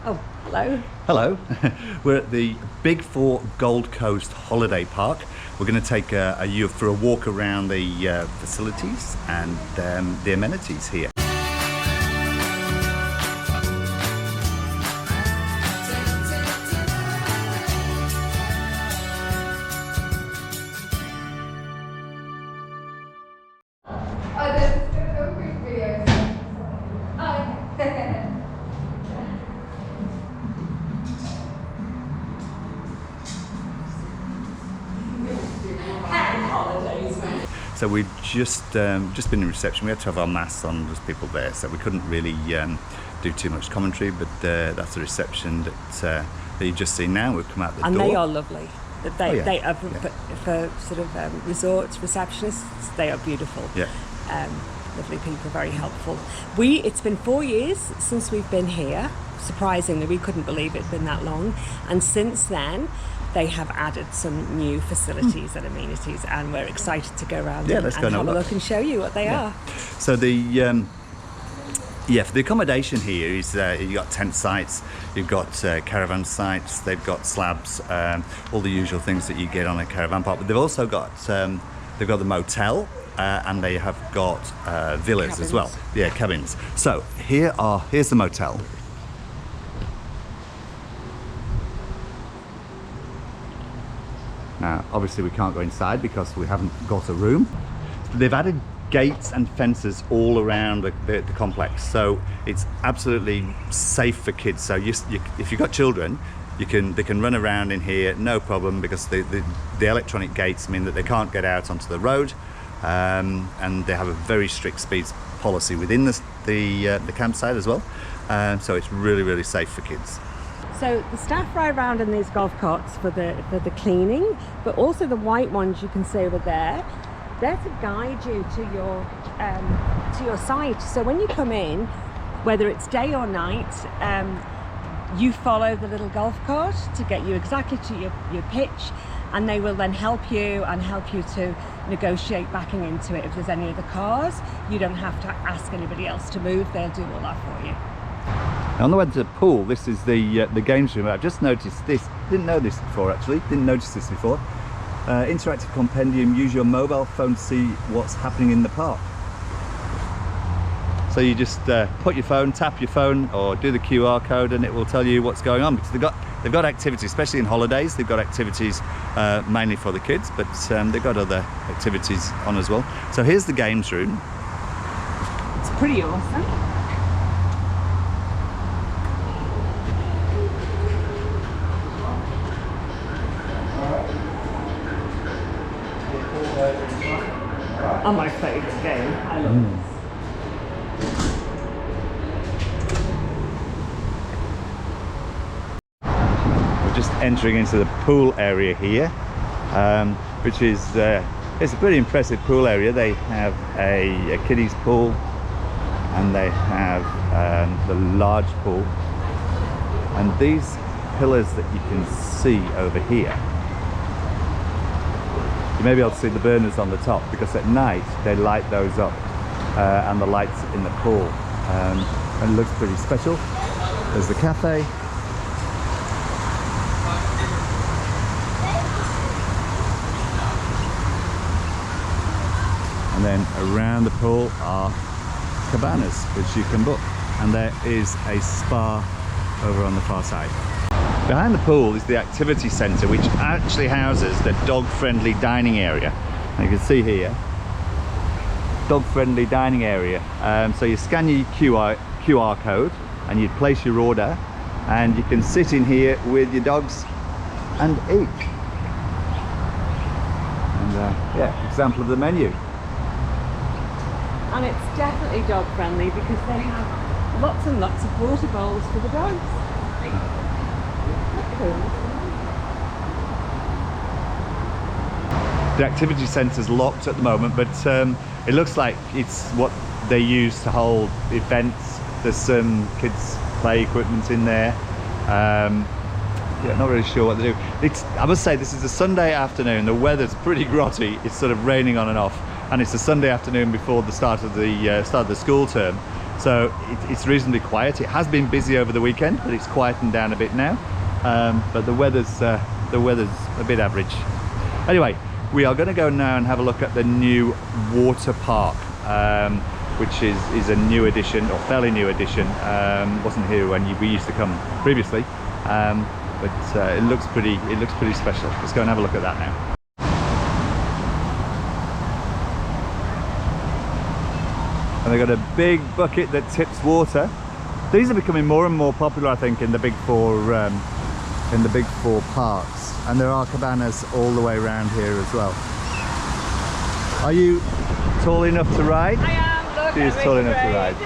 Oh, hello. Hello. We're at the Big Four Gold Coast Holiday Park. We're going to take you for a walk around the facilities and the amenities here. So we've just been in reception. We had to have our masks on, there's people there, so we couldn't really do too much commentary, but that's the reception that you've just seen now. We've come out the door. And they are lovely. They are for sort of resorts, receptionists, they are beautiful. Yeah. Lovely people, very helpful. It's been 4 years since we've been here. Surprisingly, we couldn't believe it'd been that long. And since then, they have added some new facilities and amenities, and we're excited to go around and have a look and show you what they are. So for the accommodation here is you've got tent sites, you've got caravan sites, they've got slabs, all the usual things that you get on a caravan park. But they've also got the motel, and they have got villas cabins as well. Yeah, cabins. So here's the motel. Now, obviously we can't go inside because we haven't got a room. They've added gates and fences all around the complex, so it's absolutely safe for kids. So if you've got children, they can run around in here, no problem, because the electronic gates mean that they can't get out onto the road, and they have a very strict speed policy within the campsite as well. So it's really, really safe for kids. So the staff ride around in these golf carts for the cleaning, but also the white ones you can see over there. They're to guide you to your site. So when you come in, whether it's day or night, you follow the little golf cart to get you exactly to your pitch, and they will then help you to negotiate backing into it. If there's any other cars, you don't have to ask anybody else to move. They'll do all that for you. On the way to the pool, this is the games room. I've just noticed this. Didn't know this before, actually. Didn't notice this before. Interactive compendium. Use your mobile phone to see what's happening in the park. So you just put your phone, tap your phone, or do the QR code, and it will tell you what's going on. Because they've got activities, especially in holidays. They've got activities mainly for the kids, but they've got other activities on as well. So here's the games room. It's pretty awesome. On my favourite game, I love this. We're just entering into the pool area here, which is it's a pretty impressive pool area. They have a kiddies pool, and they have the large pool, and these pillars that you can see over here, you may be able to see the burners on the top, because at night they light those up, and the lights in the pool, and it looks pretty special. There's the cafe, and then around the pool are cabanas which you can book, and there is a spa over on the far side. Behind the pool is the activity centre, which actually houses the dog-friendly dining area. And you can see here, dog-friendly dining area. So you scan your QR code and you place your order, and you can sit in here with your dogs and eat. And yeah, example of the menu. And it's definitely dog-friendly because they have lots and lots of water bowls for the dogs. The activity centre's locked at the moment, but it looks like it's what they use to hold events. There's some kids play equipment in there. Yeah, not really sure what they do. I must say, this is a Sunday afternoon. The weather's pretty grotty. It's sort of raining on and off, and it's a Sunday afternoon before the start of the school term. So it's reasonably quiet. It has been busy over the weekend, but it's quietened down a bit now. But the weather's a bit average. Anyway, we are going to go now and have a look at the new water park, which is a new addition, or fairly new addition. Wasn't here when we used to come previously, but it looks pretty special. Let's go and have a look at that now. And they've got a big bucket that tips water. These are becoming more and more popular, I think, in the big four parks. And there are cabanas all the way around here as well. Are you tall enough to ride? I am. Look, she is tall enough to ride.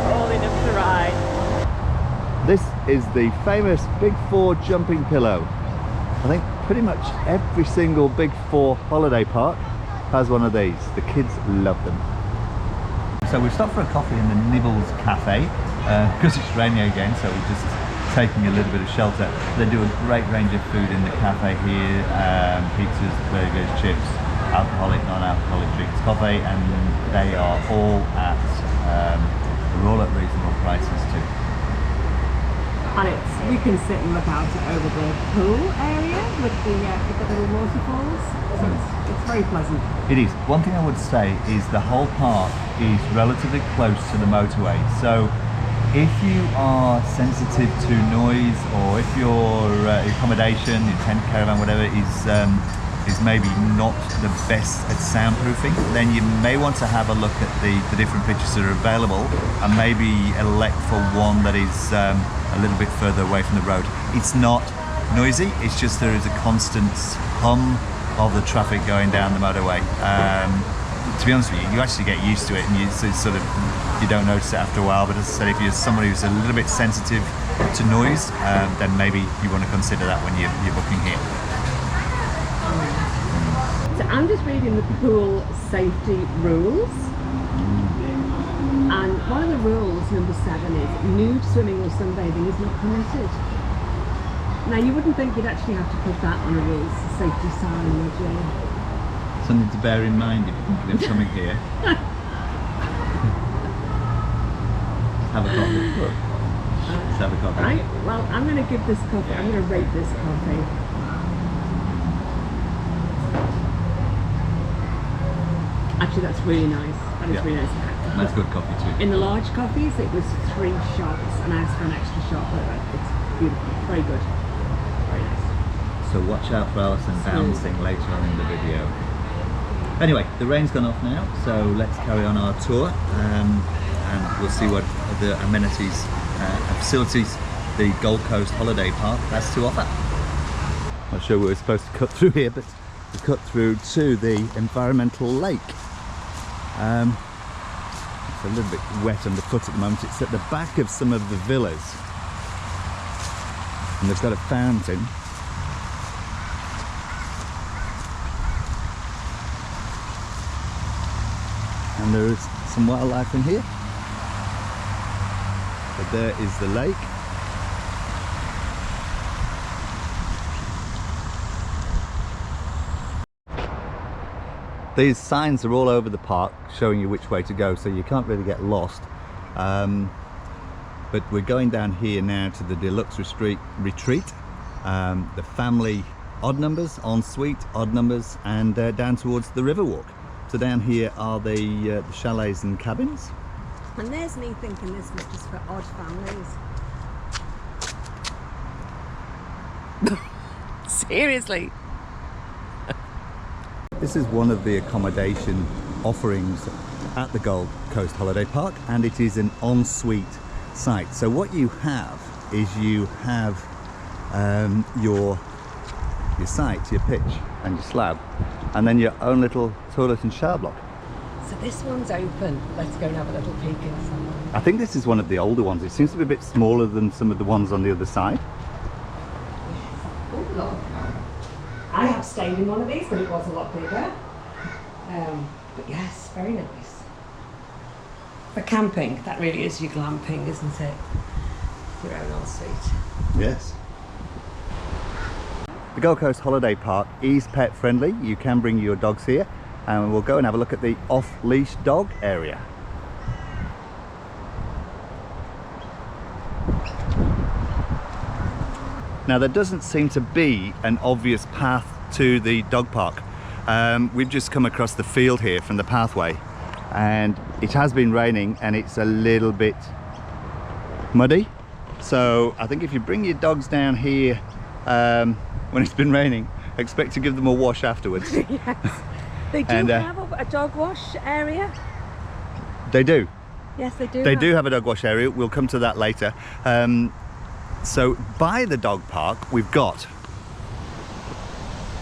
Tall enough to ride. This is the famous Big Four jumping pillow. I think pretty much every single Big Four holiday park has one of these. The kids love them. So we've stopped for a coffee in the Nibbles cafe because it's raining again, so we're just taking a little bit of shelter. They do a great range of food in the cafe here, pizzas, burgers, chips, alcoholic, non-alcoholic drinks, coffee, and they are all at reasonable prices too. And we can sit and look out over the pool area with the little waterfalls. So it's very pleasant. It is. One thing I would say is the whole park is relatively close to the motorway. So if you are sensitive to noise, or if your accommodation, your tent, caravan, whatever, is maybe not the best at soundproofing, then you may want to have a look at the different pitches that are available and maybe elect for one that is a little bit further away from the road. It's not noisy, it's just there is a constant hum of the traffic going down the motorway. To be honest with you, you actually get used to it, and you don't notice it after a while. But as I said, if you're somebody who's a little bit sensitive to noise, then maybe you want to consider that when you're booking here. So I'm just reading the pool safety rules, and one of the rules, number 7, is nude swimming or sunbathing is not permitted. Now you wouldn't think you'd actually have to put that on a rules safety sign, would you? Something to bear in mind if you're thinking of coming here. Have a coffee. Let's have a coffee. Right, well, I'm going to give this coffee, I'm going to rate this coffee. Actually, that's really nice. That is really nice. That's good coffee too. In the large coffees, it was 3 shots, and I asked for an extra shot, but it's beautiful. Very good. Very nice. So watch out for Alison bouncing later on in the video. Anyway, the rain's gone off now, so let's carry on our tour, and we'll see what the amenities and facilities the Gold Coast Holiday Park has to offer. Not sure we were supposed to cut through here, but we cut through to the environmental lake. It's a little bit wet underfoot at the moment. It's at the back of some of the villas, and they've got a fountain. And there is some wildlife in here. But there is the lake. These signs are all over the park showing you which way to go, so you can't really get lost. But we're going down here now to the deluxe retreat, the family odd numbers, ensuite odd numbers, and down towards the Riverwalk. So down here are the chalets and cabins. And there's me thinking this was just for odd families. Seriously. This is one of the accommodation offerings at the Gold Coast Holiday Park, and it is an ensuite site. So what you have is you have your site, your pitch and your slab, and then your own little toilet and shower block. So this one's open. Let's go and have a little peek inside. I think this is one of the older ones. It seems to be a bit smaller than some of the ones on the other side. Oh, look. I have stayed in one of these, but it was a lot bigger. But yes, very nice. For camping, that really is your glamping, isn't it? Your own ensuite. Yes. The Gold Coast Holiday Park is pet friendly. You can bring your dogs here, and we'll go and have a look at the off-leash dog area. Now there doesn't seem to be an obvious path to the dog park. We've just come across the field here from the pathway, and it has been raining and it's a little bit muddy. So I think if you bring your dogs down here when it's been raining, expect to give them a wash afterwards. Yes. They do have a dog wash area. They do. Yes, they do. They do have a dog wash area. We'll come to that later. So by the dog park, we've got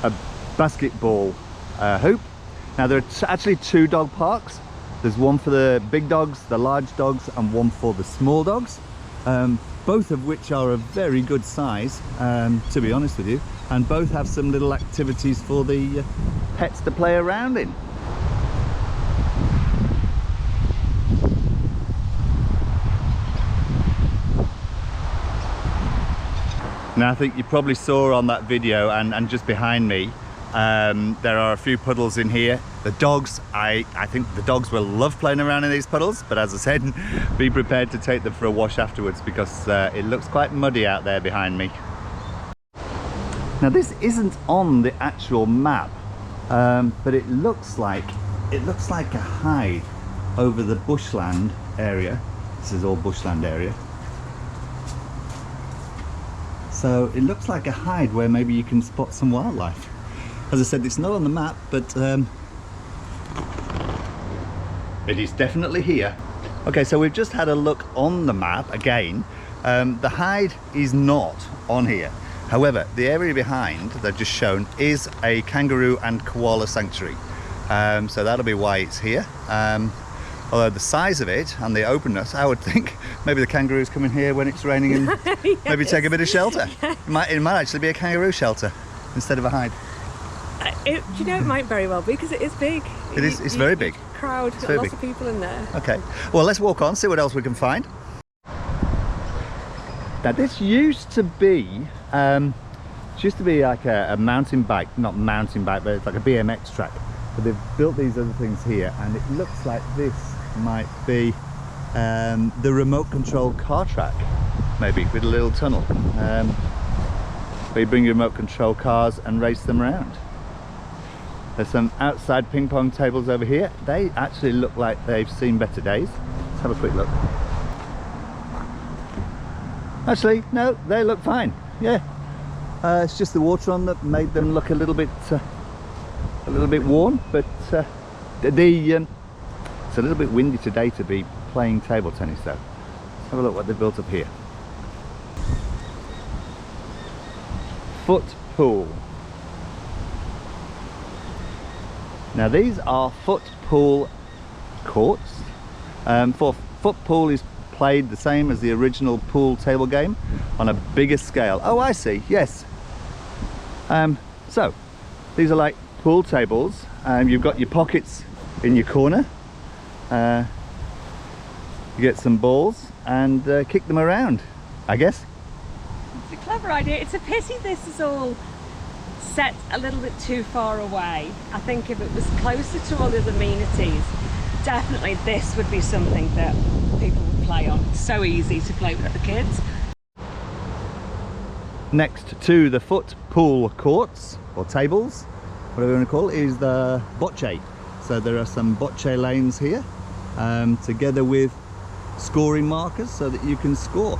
a basketball hoop. Now there are actually 2 dog parks. There's one for the big dogs, the large dogs, and one for the small dogs. Both of which are a very good size, to be honest with you. And both have some little activities for the pets to play around in. Now I think you probably saw on that video and just behind me, there are a few puddles in here. The dogs, I think the dogs will love playing around in these puddles, but as I said, be prepared to take them for a wash afterwards because it looks quite muddy out there behind me. Now this isn't on the actual map, but it looks like a hide over the bushland area. This is all bushland area. So it looks like a hide where maybe you can spot some wildlife. As I said, it's not on the map, but it is definitely here. Okay, so we've just had a look on the map again. The hide is not on here. However, the area behind they've just shown is a kangaroo and koala sanctuary. So that'll be why it's here. Although the size of it and the openness, I would think maybe the kangaroos come in here when it's raining and Yes. maybe take a bit of shelter. It might actually be a kangaroo shelter instead of a hide. Do you know, it might very well be because it is big. It is. It's very big. Crowd, very lots big. of people in there. Okay, well let's walk on, see what else we can find. Now this used to be like a mountain bike, not mountain bike, but it's like a BMX track. But they've built these other things here, and it looks like this might be the remote control car track, maybe with a little tunnel. Where you bring your remote control cars and race them around. There's some outside ping pong tables over here. They actually look like they've seen better days. Let's have a quick look. Actually, no, they look fine. Yeah, it's just the water on that made them look a little bit worn. But it's a little bit windy today to be playing table tennis, though. Let's have a look what they've built up here. Foot pool. Now these are foot pool courts. Foot pool is played the same as the original pool table game on a bigger scale. Oh, I see, yes. So these are like pool tables. You've got your pockets in your corner. You get some balls and kick them around, I guess. It's a clever idea. It's a pity this is all set a little bit too far away. I think if it was closer to all the other amenities, definitely this would be something that people would play on. It's so easy to play with the kids. Next to the foot pool courts, or tables, whatever you want to call it, is the Bocce. So there are some Bocce lanes here, together with scoring markers so that you can score.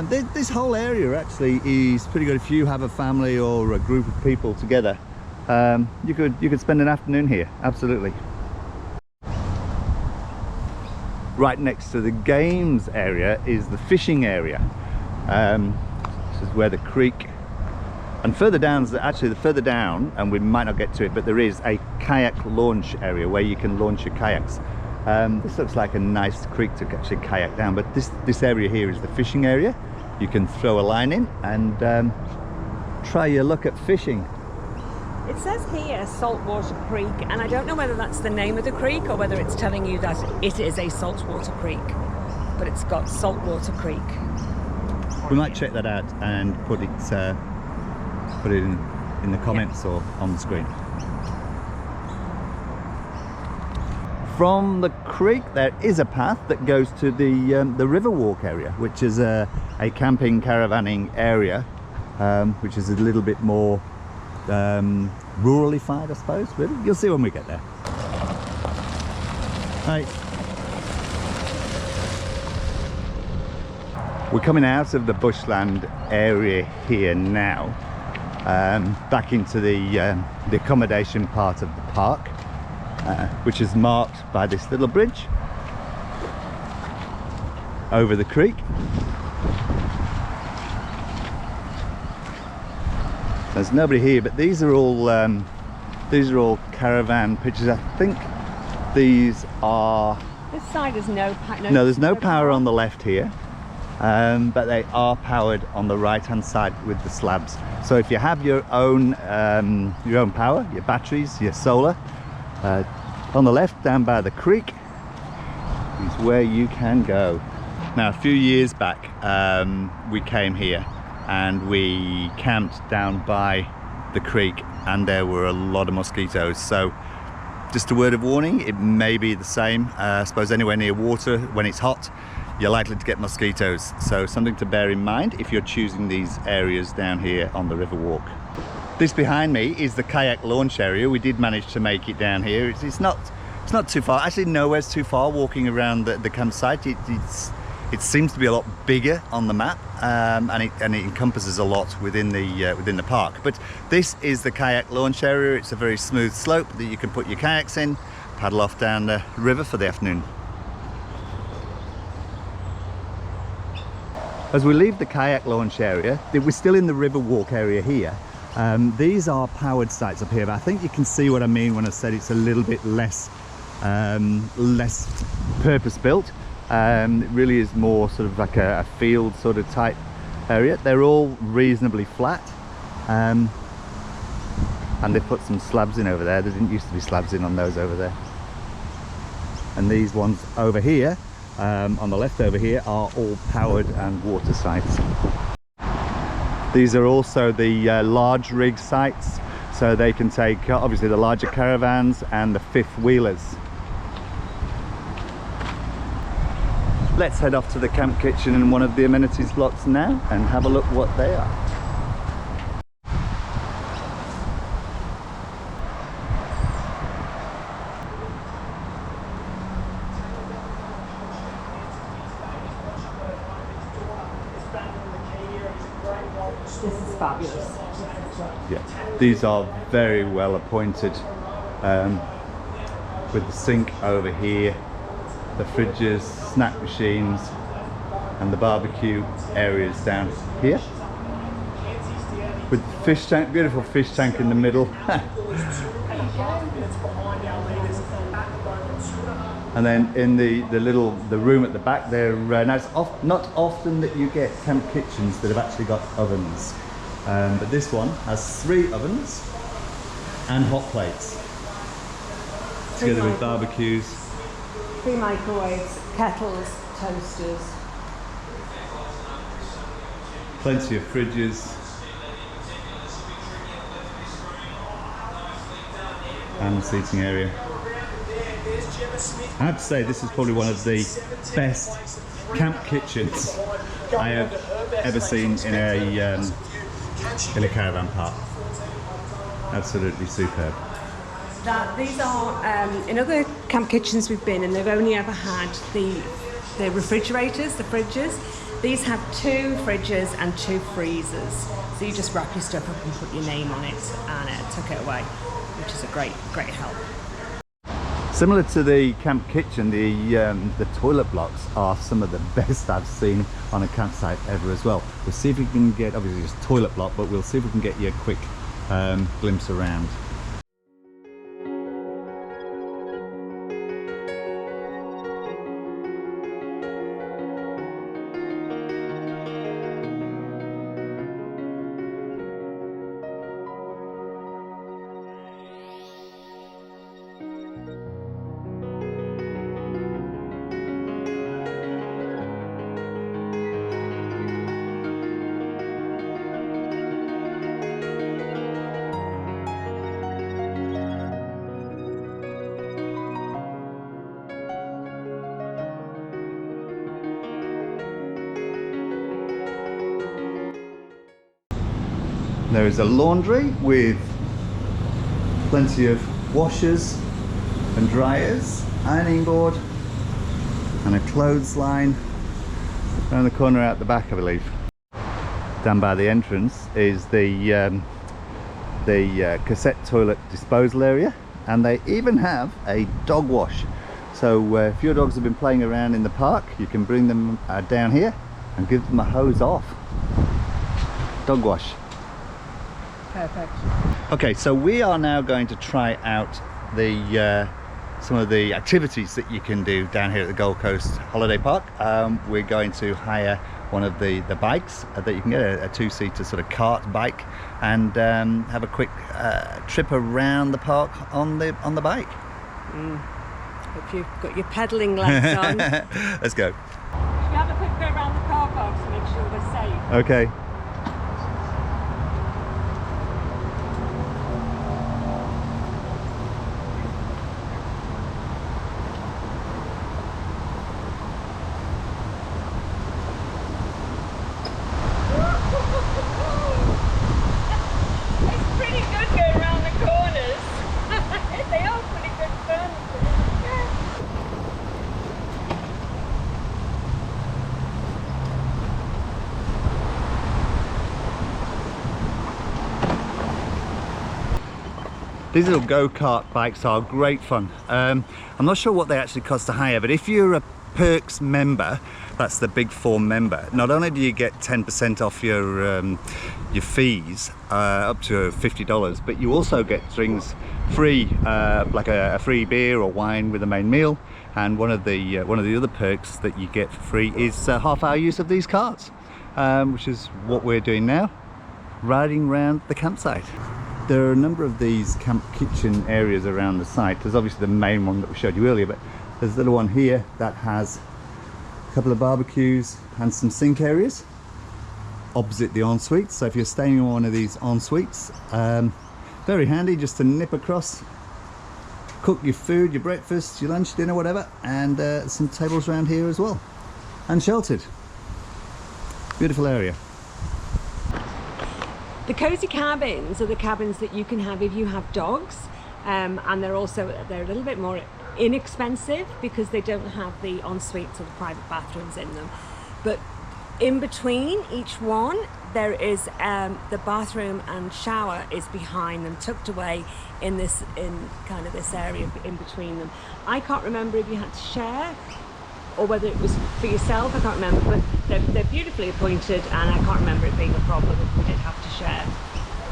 This whole area actually is pretty good if you have a family or a group of people together. You could spend an afternoon here, absolutely. Right next to the games area is the fishing area. This is where the creek, and further down, further down, and we might not get to it, but there is a kayak launch area where you can launch your kayaks. This looks like a nice creek to actually kayak down, but this area here is the fishing area. You can throw a line in and try your luck at fishing. It says here Saltwater Creek, and I don't know whether that's the name of the creek or whether it's telling you that it is a saltwater creek, but it's got Saltwater Creek. We might check that out and put it in the comments or on the screen. From the creek there is a path that goes to the Riverwalk area, which is a camping caravanning area which is a little bit more ruralified, I suppose. Really, you'll see when we get there. Right. We're coming out of the bushland area here now, back into the accommodation part of the park, which is marked by this little bridge over the creek. There's nobody here, but these are all caravan pitches. I think these are. This side is no there's no power on the left here, but they are powered on the right hand side with the slabs. So if you have your own power, your batteries, your solar, on the left down by the creek is where you can go. Now, a few years back, we came here and we camped down by the creek, and there were a lot of mosquitoes. So just a word of warning, it may be the same. I suppose anywhere near water, when it's hot, you're likely to get mosquitoes. So something to bear in mind if you're choosing these areas down here on the river walk. This behind me is the Kayak Launch area. We did manage to make it down here. It's not too far. Actually, nowhere's too far walking around the campsite. It seems to be a lot bigger on the map, and it encompasses a lot within the park. But this is the Kayak Launch area. It's a very smooth slope that you can put your kayaks in, paddle off down the river for the afternoon. As we leave the Kayak Launch area, we're still in the river walk area here. These are powered sites up here, but I think you can see what I mean when I said it's a little bit less purpose built. It really is more sort of like a field sort of type area. They're all reasonably flat, and they put some slabs in over there. There didn't used to be slabs in on those over there. And these ones over here, on the left over here, are all powered and water sites. These are also the large rig sites, so they can take obviously the larger caravans and the fifth wheelers. Let's head off to the camp kitchen and one of the amenities blocks now and have a look what they are. This is fabulous. Yeah, these are very well appointed, with the sink over here, the fridges, snack machines, and the barbecue areas down here, with the fish tank, beautiful fish tank in the middle. And then in the room at the back there, now it's not often that you get camp kitchens that have actually got ovens, but this one has 3 ovens and hot plates, together with barbecues. 3 microwaves, kettles, toasters. Plenty of fridges. And the seating area. I have to say, this is probably one of the best camp kitchens I have ever seen in a caravan park. Absolutely superb. These are in other camp kitchens we've been, and they've only ever had the refrigerators, the fridges. These have 2 fridges and 2 freezers, so you just wrap your stuff up and put your name on it and tuck it away, which is a great help. Similar to the camp kitchen, the toilet blocks are some of the best I've seen on a campsite ever as well. We'll see if we can get, obviously just toilet block, but we'll see if we can get you a quick glimpse around. There is a laundry with plenty of washers and dryers, ironing board, and a clothesline around the corner out the back, I believe. Down by the entrance is the cassette toilet disposal area, and they even have a dog wash. So if your dogs have been playing around in the park, you can bring them down here and give them a hose off. Dog wash. Perfect. Okay, so we are now going to try out the some of the activities that you can do down here at the Gold Coast Holiday Park. We're going to hire one of the bikes that you can get, a two-seater sort of cart bike, and have a quick trip around the park on the bike. Hope you've got your pedalling legs on. Let's go. Should we have a quick go around the car park to make sure we're safe? Okay. It's pretty good going around the corners. They are pretty good fun. These little go-kart bikes are great fun. I'm not sure what they actually cost to hire, but if you're a Perks member, that's the Big 4 member, not only do you get 10% off your fees up to $50, but you also get drinks free, like a free beer or wine with the main meal. And one of the other perks that you get for free is half-hour use of these carts, which is what we're doing now, riding around the campsite. There are a number of these camp kitchen areas around the site. There's obviously the main one that we showed you earlier, but there's a little one here that has a couple of barbecues and some sink areas opposite the ensuite. So if you're staying in one of these ensuites, very handy just to nip across, cook your food, your breakfast, your lunch, dinner, whatever, and some tables around here as well, and sheltered. Beautiful area. The cozy cabins are the cabins that you can have if you have dogs, and they're a little bit more inexpensive because they don't have the en-suites or the private bathrooms in them. But in between each one, there is the bathroom and shower is behind them, tucked away in kind of this area in between them. I can't remember if you had to share or whether it was for yourself, I can't remember, but they're beautifully appointed, and I can't remember it being a problem if we did have to share.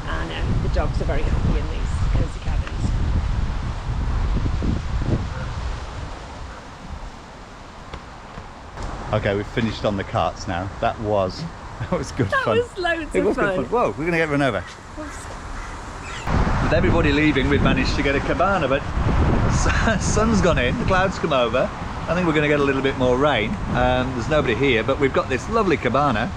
And the dogs are very happy in these cozy cabins. Okay, we've finished on the carts now. That was good fun. That was loads of fun. Good fun. Whoa, we're gonna get run over. With everybody leaving, we've managed to get a cabana, but sun's gone in, the clouds come over. I think we're going to get a little bit more rain. There's nobody here, but we've got this lovely cabana.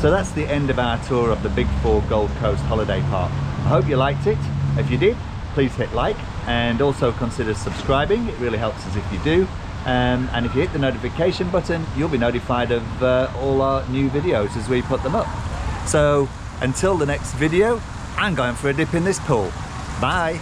So that's the end of our tour of the Big 4 Gold Coast Holiday Park. I hope you liked it. If you did, please hit like and also consider subscribing. It really helps us if you do. And if you hit the notification button, you'll be notified of all our new videos as we put them up. So until the next video, I'm going for a dip in this pool. Bye.